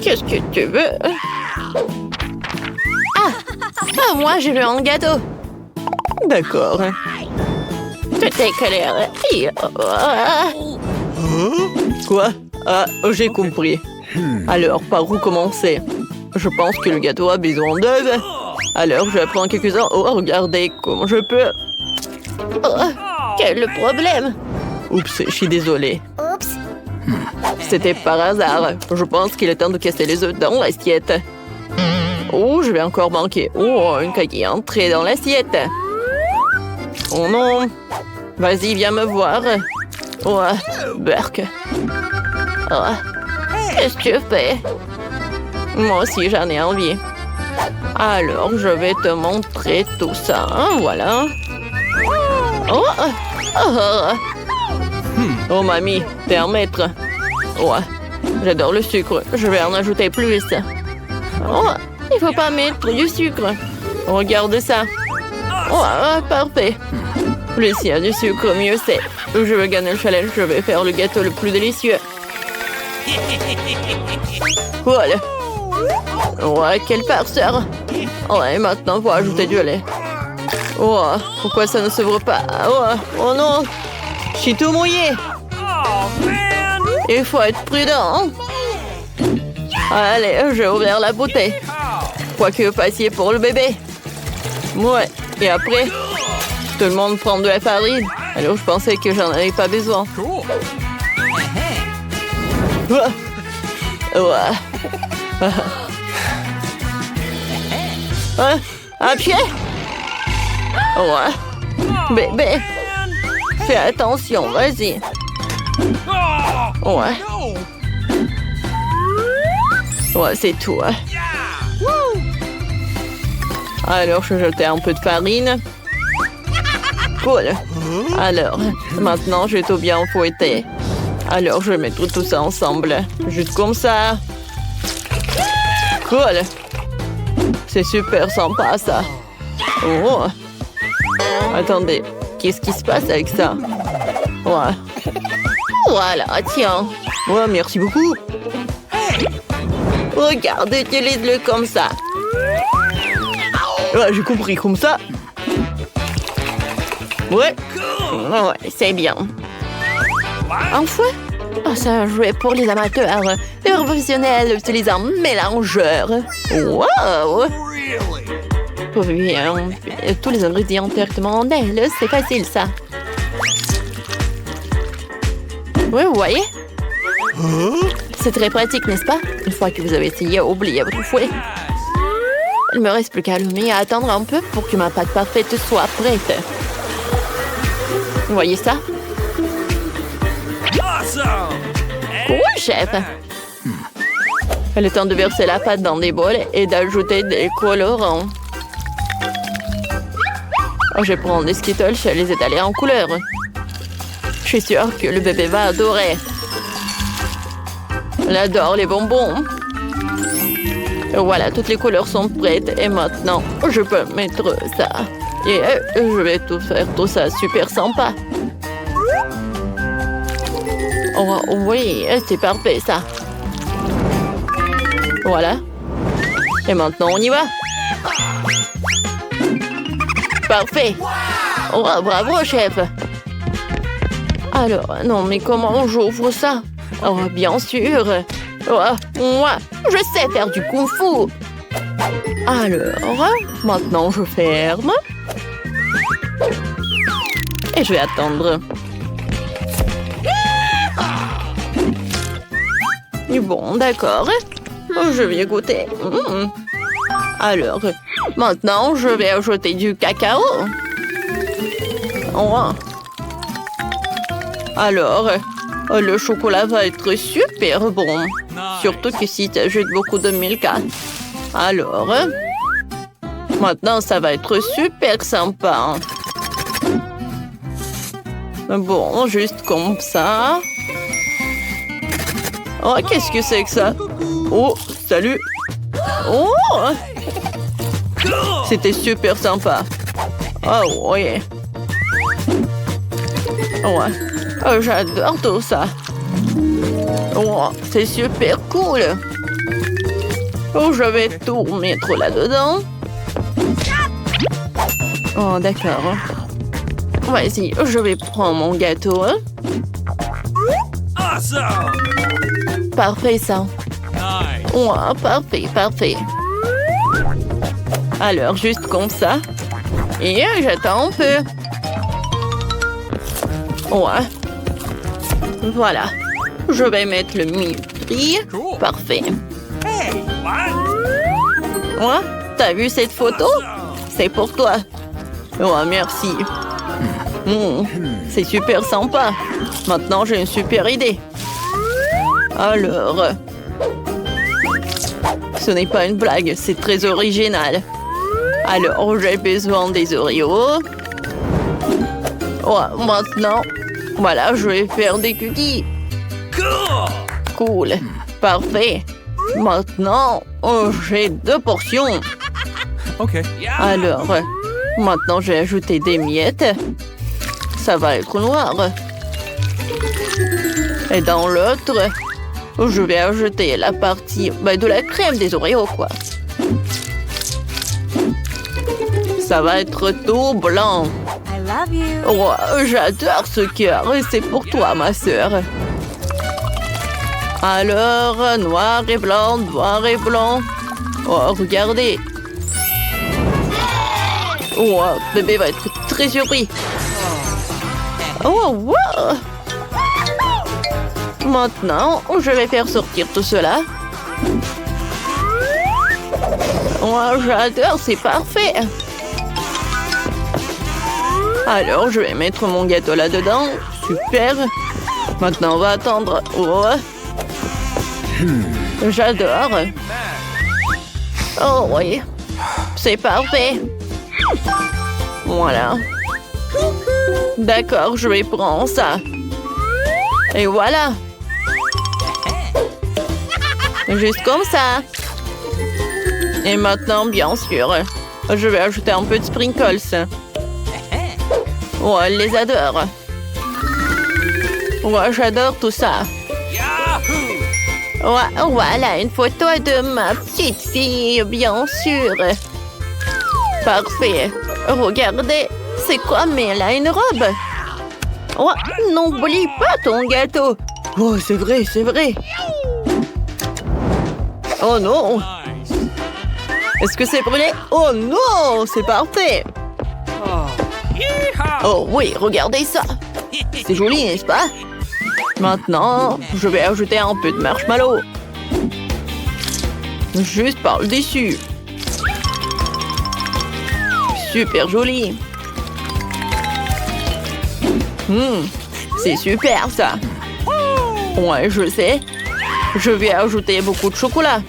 Qu'est-ce que tu veux? Moi, je veux un gâteau. D'accord. Tout est colère. Quoi? J'ai compris. Alors, par où commencer? Je pense que le gâteau a besoin d'aide. Alors, je vais prendre quelques-uns. Regardez comment je peux. Quel problème? Oups, je suis désolée. C'était par hasard. Je pense qu'il est temps de casser les œufs dans l'assiette. Je vais encore manquer. Une caille est entrée dans l'assiette. Oh non. Vas-y, viens me voir. Burk. Qu'est-ce que tu fais? Moi aussi, j'en ai envie. Alors, je vais te montrer tout ça. Voilà. Oh, mamie, t'es un maître. J'adore le sucre. Je vais en ajouter plus. Il faut pas mettre du sucre. Regarde ça. Parfait. Plus il y a du sucre, mieux c'est. Je veux gagner le challenge. Je vais faire le gâteau le plus délicieux. Voilà. Quelle farceur. Et maintenant, faut ajouter du lait. Pourquoi ça ne s'ouvre pas? Oh non. Je suis tout mouillé. Il faut être prudent. Allez, j'ai ouvert la bouteille. Quoi que vous fassiez pour le bébé. Et après, tout le monde prend de la farine. Alors, je pensais que j'en avais pas besoin. Un pied? Bébé. Fais attention, vas-y. C'est tout. Alors, je vais jeter un peu de farine. Cool. Alors, maintenant, j'ai tout bien fouetté. Alors, je vais mettre tout ça ensemble. Juste comme ça. Cool. C'est super sympa, ça. Attendez. Qu'est-ce qui se passe avec ça? Voilà, tiens. Merci beaucoup. Regarde, utilise-le comme ça. J'ai compris, comme ça. C'est bien. Un fouet? C'est un jouet pour les amateurs. Les professionnels utilisent un mélangeur. Tous les ingrédients directement en elle. C'est facile, ça. Vous voyez? C'est très pratique, n'est-ce pas? Une fois que vous avez essayé, oubliez votre fouet. Il me reste plus qu'à allumer et à attendre un peu pour que ma pâte parfaite soit prête. Vous voyez ça? Cool, chef! Il est temps de verser la pâte dans des bols et d'ajouter des colorants. Je vais prendre des Skittles et les étaler en couleurs. Je suis sûre que le bébé va adorer. Il adore les bonbons. Voilà, toutes les couleurs sont prêtes. Et maintenant, je peux mettre ça. Et je vais tout faire tout ça super sympa. Oui, c'est parfait, ça. Voilà. Et maintenant, on y va. Parfait. Bravo, chef. Alors, non, mais comment j'ouvre ça? Bien sûr. Moi, je sais faire du kung-fu. Alors, maintenant, je ferme. Et je vais attendre. Bon, d'accord. Je vais goûter. Alors, maintenant, je vais ajouter du cacao. Alors, le chocolat va être super bon. Surtout que si tu ajoutes beaucoup de Milka. Alors, maintenant, ça va être super sympa. Bon, juste comme ça. Qu'est-ce que c'est que ça? Salut. C'était super sympa. Ouais. J'adore tout ça. Oh, c'est super cool. Oh, je vais tout mettre là-dedans. Oh, d'accord. Vas-y, je vais prendre mon gâteau. Hein? Parfait, ça. Oh, parfait, parfait. Alors, juste comme ça. Et j'attends un peu. Ouais. Voilà. Je vais mettre le mini-prix. Parfait. Ouais, t'as vu cette photo? C'est pour toi. Oh, merci. C'est super sympa. Maintenant, j'ai une super idée. Alors... Ce n'est pas une blague, c'est très original. Alors, j'ai besoin des Oreos. Oh, maintenant, voilà, je vais faire des cookies. Cool. Parfait. Maintenant, j'ai 2 portions. OK. Alors, maintenant, j'ai ajouté des miettes. Ça va être noir. Et dans l'autre, je vais ajouter la partie de la crème des Oreos, quoi. Ça va être tout blanc. I love you. Oh, j'adore ce cœur et c'est pour toi, ma sœur. Alors, noir et blanc, noir et blanc. Oh, regardez. Oh, bébé va être très surpris. Oh, wow. Maintenant, je vais faire sortir tout cela. Oh, j'adore, c'est parfait. Alors, je vais mettre mon gâteau là-dedans. Super. Maintenant, on va attendre. Oh. J'adore. Oh oui. C'est parfait. Voilà. D'accord, je vais prendre ça. Et voilà. Juste comme ça. Et maintenant, bien sûr, je vais ajouter un peu de sprinkles. Oh, elle les adore. Ouais, j'adore tout ça. Ouais, voilà, une photo de ma petite fille, bien sûr. Parfait. Regardez, c'est quoi, mais elle a une robe. Ouais, n'oublie pas ton gâteau. Oh, c'est vrai, c'est vrai. Oh non. Est-ce que c'est brûlé? Oh non, c'est parfait. Oh oui, regardez ça. C'est joli, n'est-ce pas? Maintenant, je vais ajouter un peu de marshmallow. Juste par le dessus. Super joli. C'est super ça. Ouais, je sais. Je vais ajouter beaucoup de chocolat.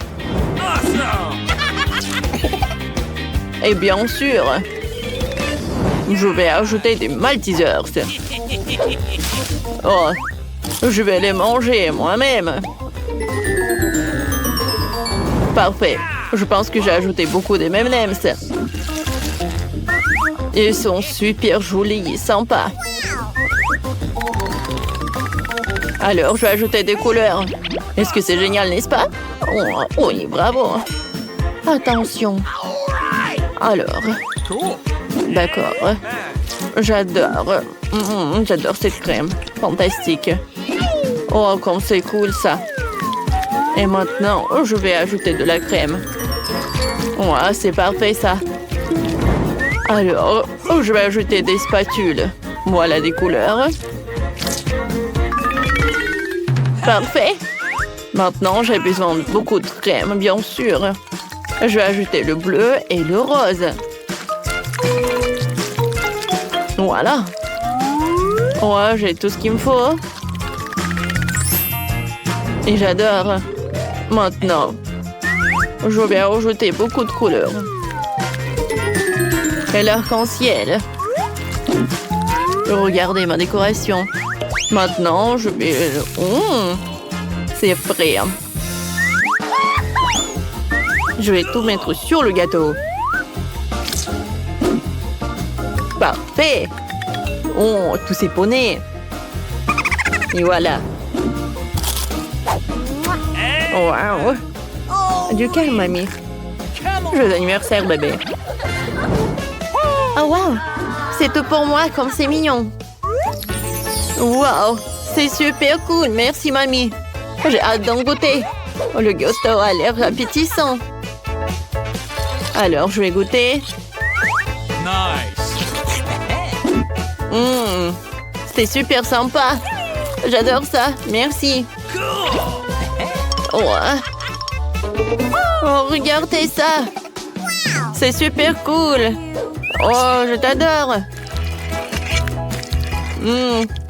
Et bien sûr, je vais ajouter des Maltesers. Oh, je vais les manger moi-même. Parfait. Je pense que j'ai ajouté beaucoup de M&M's. Ils sont super jolis et sympas. Alors, je vais ajouter des couleurs. Est-ce que c'est génial, n'est-ce pas? Oh, oui, bravo. Attention. Alors, d'accord. J'adore. J'adore cette crème. Fantastique. Oh, comme c'est cool, ça. Et maintenant, je vais ajouter de la crème. Ouais, c'est parfait, ça. Alors, je vais ajouter des spatules. Voilà des couleurs. Parfait. Maintenant, j'ai besoin de beaucoup de crème, bien sûr. Je vais ajouter le bleu et le rose. Voilà. Ouais, j'ai tout ce qu'il me faut. Et j'adore. Maintenant, je vais ajouter beaucoup de couleurs. Et l'arc-en-ciel. Regardez ma décoration. Maintenant, je vais... c'est prêt. Je vais tout mettre sur le gâteau. Parfait. Oh, tous ces poneys. Et voilà. Wow. Du calme, mamie. Joyeux anniversaire, bébé. Oh, wow. C'est tout pour moi, comme c'est mignon. Wow. C'est super cool. Merci, mamie. J'ai hâte d'en goûter. Oh, le gâteau a l'air appétissant. Alors, je vais goûter. C'est super sympa. J'adore ça. Merci. Oh, regardez ça. C'est super cool. Oh, je t'adore.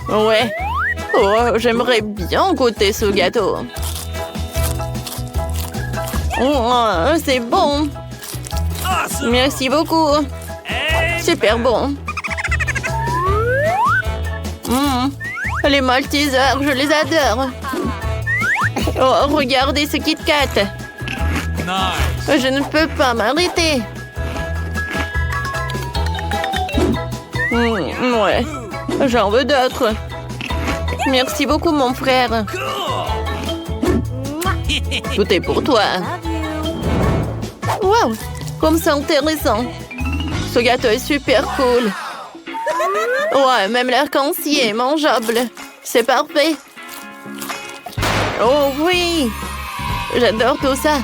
Ouais. Oh, j'aimerais bien goûter ce gâteau. Oh, c'est bon. Merci beaucoup. Super bon. Les Maltesers, je les adore. Oh, regardez ce Kit Kat. Je ne peux pas m'arrêter. Ouais, j'en veux d'autres. Merci beaucoup, mon frère. Tout est pour toi. Wow, comme c'est intéressant. Ce gâteau est super cool. Ouais, même l'arc-en-ciel est mangeable. C'est parfait. Oh oui, j'adore tout ça.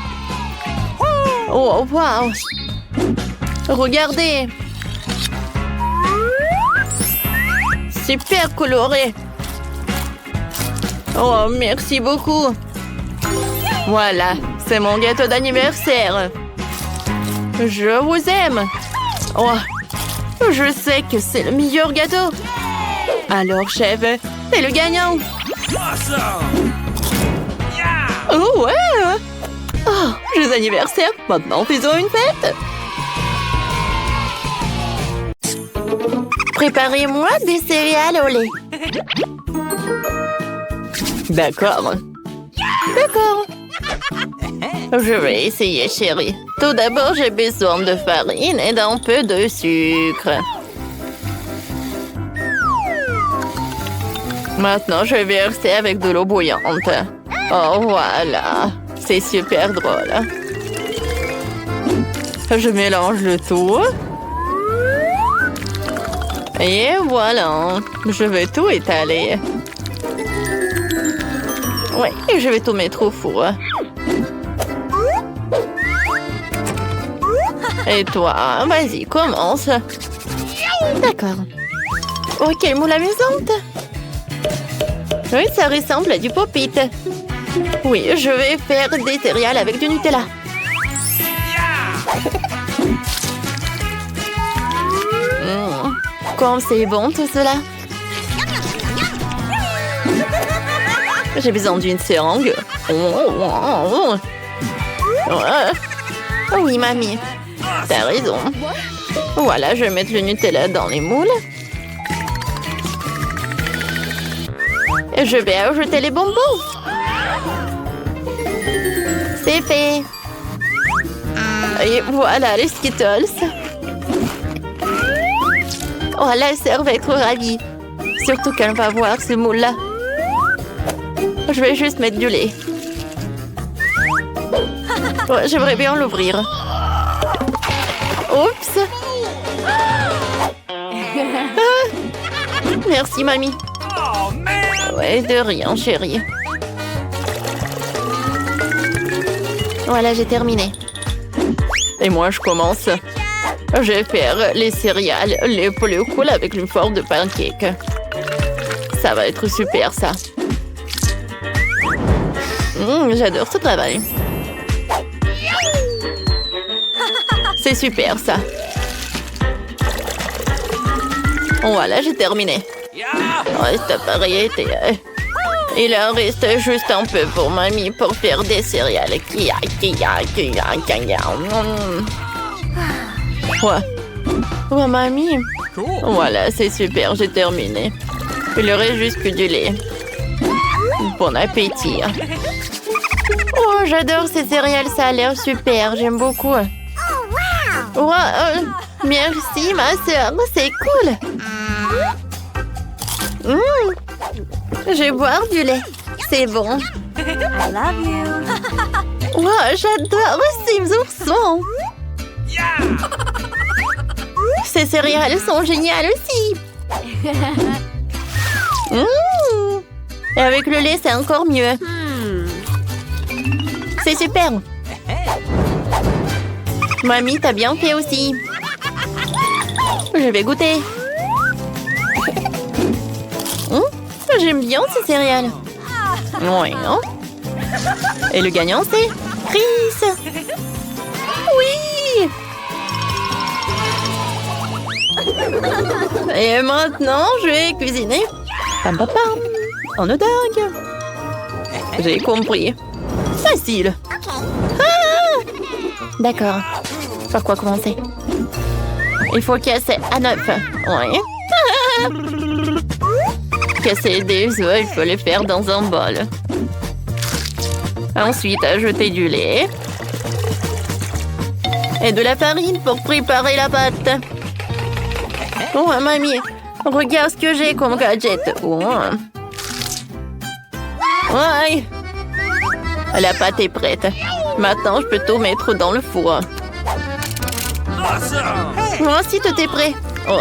Oh, wow. Regardez. Super coloré. Oh, merci beaucoup. Voilà, c'est mon gâteau d'anniversaire. Je vous aime. Oh, je sais que c'est le meilleur gâteau. Alors, chef, c'est le gagnant. Oh, ouais. Oh, joyeux anniversaire. Maintenant, faisons une fête. Préparez-moi des céréales au lait. D'accord. D'accord. Je vais essayer, chérie. Tout d'abord, j'ai besoin de farine et d'un peu de sucre. Maintenant, je vais verser avec de l'eau bouillante. Oh, voilà. C'est super drôle. Je mélange le tout. Et voilà. Je vais tout étaler. Oui, je vais tout mettre au four. Et toi, vas-y, commence. D'accord. Oh, quelle moule amusante. Oui, ça ressemble à du pop-it. Oui, je vais faire des céréales avec du Nutella. Comme c'est bon tout cela. J'ai besoin d'une seringue. Oui, mamie. T'as raison. Voilà, je vais mettre le Nutella dans les moules. Et je vais ajouter les bonbons. C'est fait. Et voilà les Skittles. Oh, la sœur va être ravie. Surtout qu'elle va voir ce moule-là. Je vais juste mettre du lait. Oh, j'aimerais bien l'ouvrir. Oups. Merci, mamie. Ouais, de rien, chérie. Voilà, j'ai terminé. Et moi, je commence. Je vais faire les céréales les plus cool avec une forme de pancake. Ça va être super, ça. J'adore ce travail. C'est super, ça. Voilà, j'ai terminé. Oh, cet appareil était... Il en reste juste un peu pour mamie pour faire des céréales. Ouais. Oh, mamie. Voilà, c'est super, j'ai terminé. Il aurait juste que du lait. Bon appétit. Oh, j'adore ces céréales, ça a l'air super, j'aime beaucoup. Wow, merci, ma soeur, c'est cool. Je vais boire du lait, c'est bon. I love you. Wow, j'adore ces oursons. Ces céréales sont géniales aussi. Et avec le lait, c'est encore mieux. C'est super. Mamie, t'as bien fait aussi. Je vais goûter. J'aime bien ces céréales. Oui, non? Et le gagnant, c'est Chris. Oui. Et maintenant, je vais cuisiner. Pam, pam, pam. En hot dog. J'ai compris. Facile. Ah! D'accord. Par quoi commencer? Il faut casser à 9. Oui. Casser des œufs, il faut les faire dans un bol. Ensuite, ajouter du lait. Et de la farine pour préparer la pâte. Oh, mamie, regarde ce que j'ai comme gadget. Oh. Ouais. La pâte est prête. Maintenant, je peux tout mettre dans le four. Moi aussi, tout est prêt. Oh.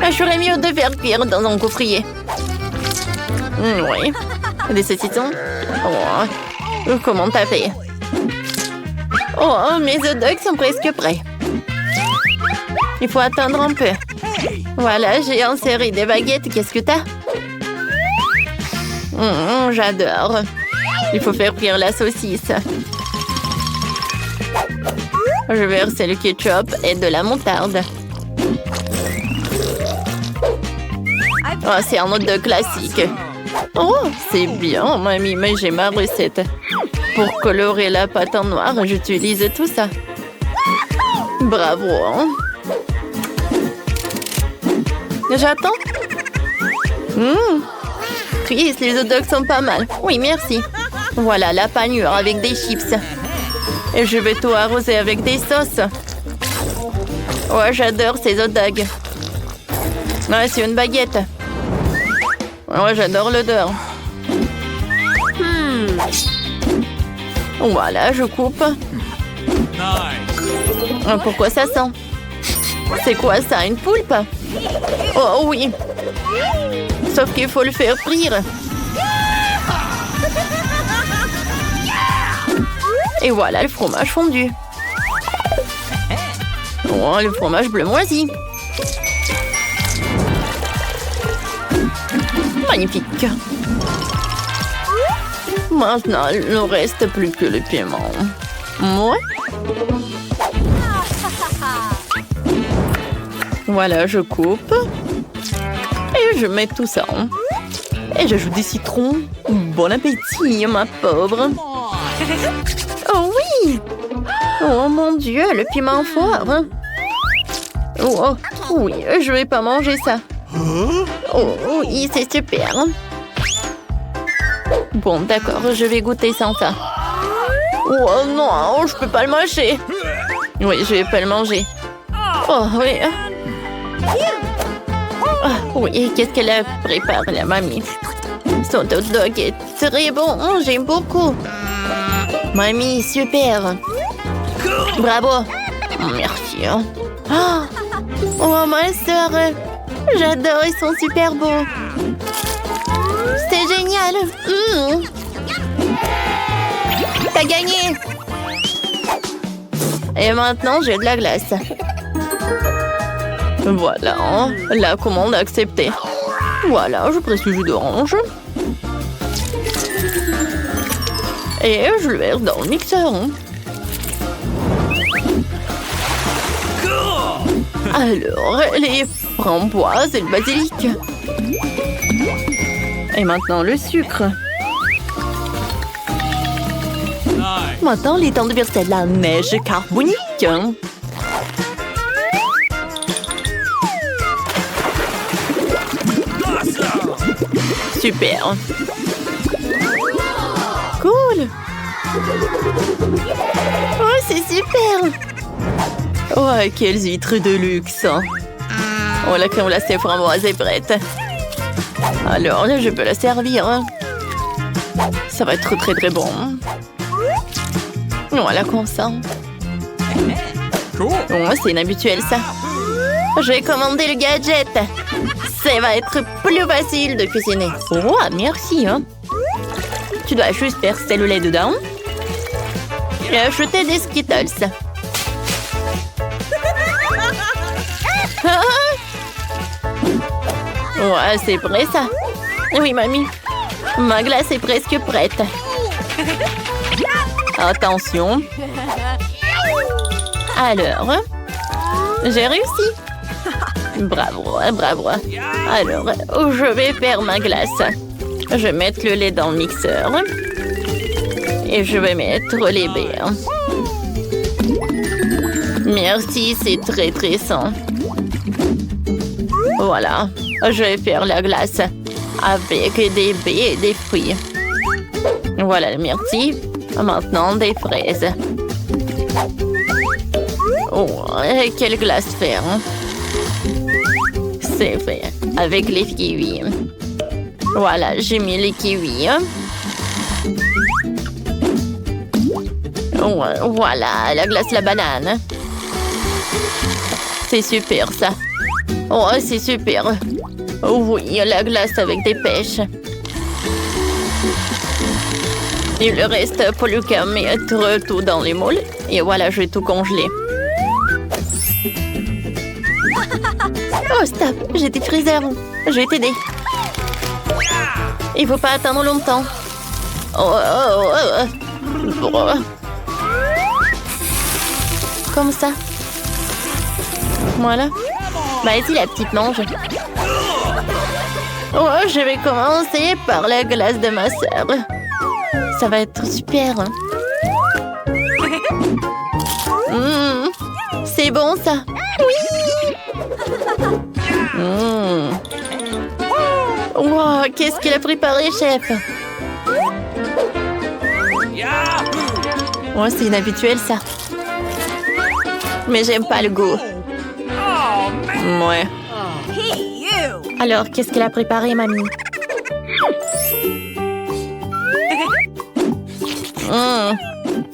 Je ferais mieux de faire cuire dans un gaufrier. Oui. Des saucissons. Oh. Comment t'as fait? Oh, mes hot dogs sont presque prêts. Il faut attendre un peu. Voilà, j'ai inséré des baguettes. Qu'est-ce que t'as? J'adore. Il faut faire cuire la saucisse. Je verse le ketchup et de la moutarde. Oh, c'est un hot dog classique. Oh, c'est bien, mamie, mais j'ai ma recette. Pour colorer la pâte en noir, j'utilise tout ça. Bravo, hein? J'attends. Chris, les hot dogs sont pas mal. Oui, merci. Voilà la panure avec des chips. Et je vais tout arroser avec des sauces. Ouais, j'adore ces hot dogs. Ouais, c'est une baguette. Ouais, j'adore l'odeur. Voilà, je coupe. Pourquoi ça sent? C'est quoi ça, une poulpe? Oh oui. Sauf qu'il faut le faire frire. Et voilà le fromage fondu. Oh, le fromage bleu moisi. Magnifique. Maintenant, il ne reste plus que le piment. Moi. Voilà, je coupe. Et je mets tout ça. Et j'ajoute des citrons. Bon appétit, ma pauvre. Oh oui! Oh mon Dieu, le piment fort. Oh oui, je vais pas manger ça. Oh oui, c'est super. Bon, d'accord, je vais goûter sans ça. Oh non, je peux pas le mâcher. Oui, je vais pas le manger. Oh oui. Oh, oui, qu'est-ce qu'elle a préparé, la mamie? Son hot dog est très bon, j'aime beaucoup. Mamie, super. Bravo. Merci. Oh, ma soeur. J'adore, ils sont super beaux. C'est génial. T'as gagné. Et maintenant, j'ai de la glace. Voilà, la commande acceptée. Voilà, je presse le jus d'orange. Et je le verse dans le mixeur. Alors, les framboises et le basilic. Et maintenant, le sucre. Maintenant, il est temps de verser de la neige carbonique. Super. Cool. Oh, c'est super. Oh, quelles huîtres de luxe. Oh, la crème glacée framboise est prête. Alors, je peux la servir. Ça va être très très bon. Voilà comme ça. Oh, c'est inhabituel ça. J'ai commandé le gadget. Ça va être plus facile de cuisiner. Oh, merci. Hein. Tu dois juste verser le lait dedans. Et acheter des Skittles. Ouais, c'est prêt ça. Oui, mamie. Ma glace est presque prête. Attention. Alors, j'ai réussi. Bravo, bravo. Alors, je vais faire ma glace. Je vais mettre le lait dans le mixeur. Et je vais mettre les baies. Merci, c'est très très sain. Voilà, je vais faire la glace avec des baies et des fruits. Voilà le myrtille. Maintenant, des fraises. Oh, quelle glace faire. Hein? C'est fait avec les kiwis. Voilà, j'ai mis les kiwis. Oh, voilà, la glace la banane. C'est super ça. Oh, c'est super. Oui, la glace avec des pêches. Il reste plus qu'à mettre tout dans les moules. Et voilà, je vais tout congeler. Oh, stop! J'ai des freezer. Je vais t'aider. Il faut pas attendre longtemps. Comme ça. Voilà. Vas-y, la petite mange. Oh, je vais commencer par la glace de ma sœur. Ça va être super. C'est bon, ça. Oui. Wow, qu'est-ce qu'il a préparé, chef? Oh, c'est inhabituel, ça. Mais j'aime pas le goût. Ouais. Alors, qu'est-ce qu'elle a préparé, mamie?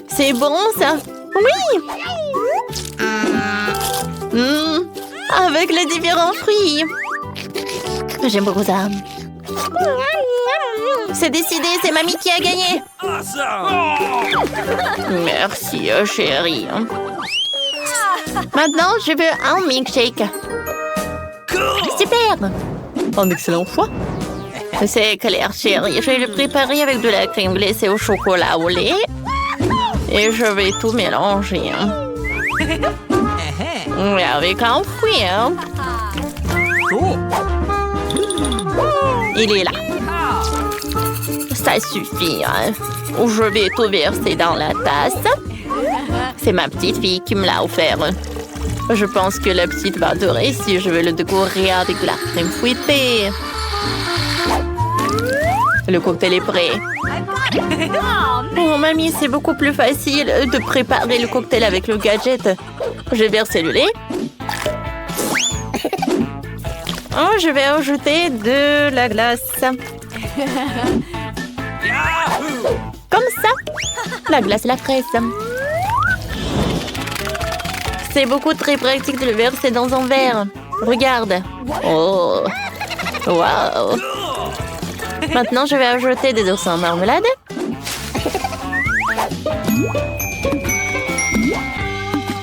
C'est bon, ça? Oui! Avec les différents fruits. J'aime beaucoup ça. C'est décidé, c'est mamie qui a gagné. Merci, chérie. Maintenant, je veux un milkshake. Super! Un excellent choix. C'est clair, chérie. Je vais le préparer avec de la crème glacée au chocolat au lait. Et je vais tout mélanger. Et avec un fruit. Il est là. Ça suffit. Je vais tout verser dans la tasse. C'est ma petite fille qui me l'a offert. Je pense que la petite va adorer si je vais le décorer avec de la crème fouettée. Le cocktail est prêt. Oh, mamie, c'est beaucoup plus facile de préparer le cocktail avec le gadget. Je vais verser le lait. Oh, je vais ajouter de la glace. Comme ça. La glace et la fraise. C'est beaucoup très pratique de le verser dans un verre. Regarde. Oh. Wow. Maintenant, je vais ajouter des oursins en marmelade.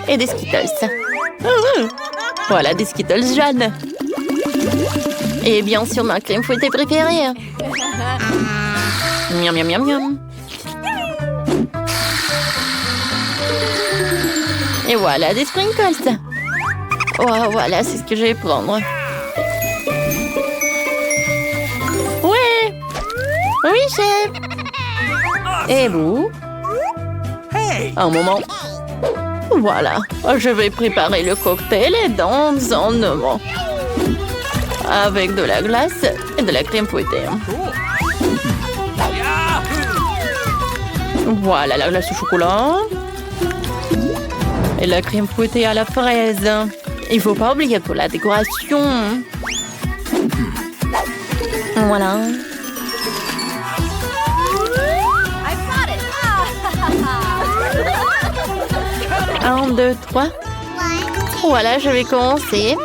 Et des Skittles. Voilà, des Skittles jaunes. Et bien sûr, ma crème fouettée préférée. Miam, miam, miam, miam. Et voilà, des sprinkles. Oh, voilà, c'est ce que je vais prendre. Ouais. Oui, chef. Et vous? Un moment. Voilà, je vais préparer le cocktail dans un moment. Avec de la glace et de la crème fouettée. Voilà la glace au chocolat. Et la crème fouettée à la fraise. Il ne faut pas oublier pour la décoration. Voilà. 1, 2, 3. Voilà, je vais commencer.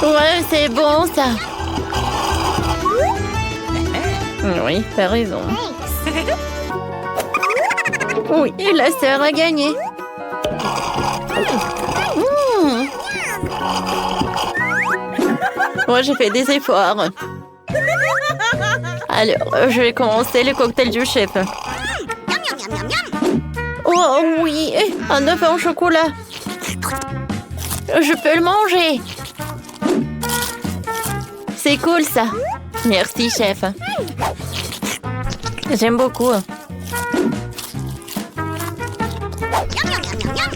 Ouais, c'est bon ça. Oui, t'as raison. Oui, et la sœur a gagné. Moi, j'ai fait des efforts. Alors, je vais commencer le cocktail du chef. Oh oui, un œuf en chocolat. Je peux le manger. C'est cool ça. Merci, chef. J'aime beaucoup.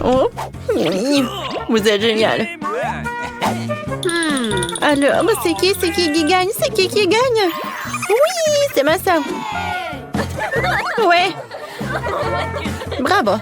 Oh, oui, vous êtes génial. Alors, c'est qui gagne? C'est qui gagne? Oui, c'est ma soeur. Ouais. Bravo.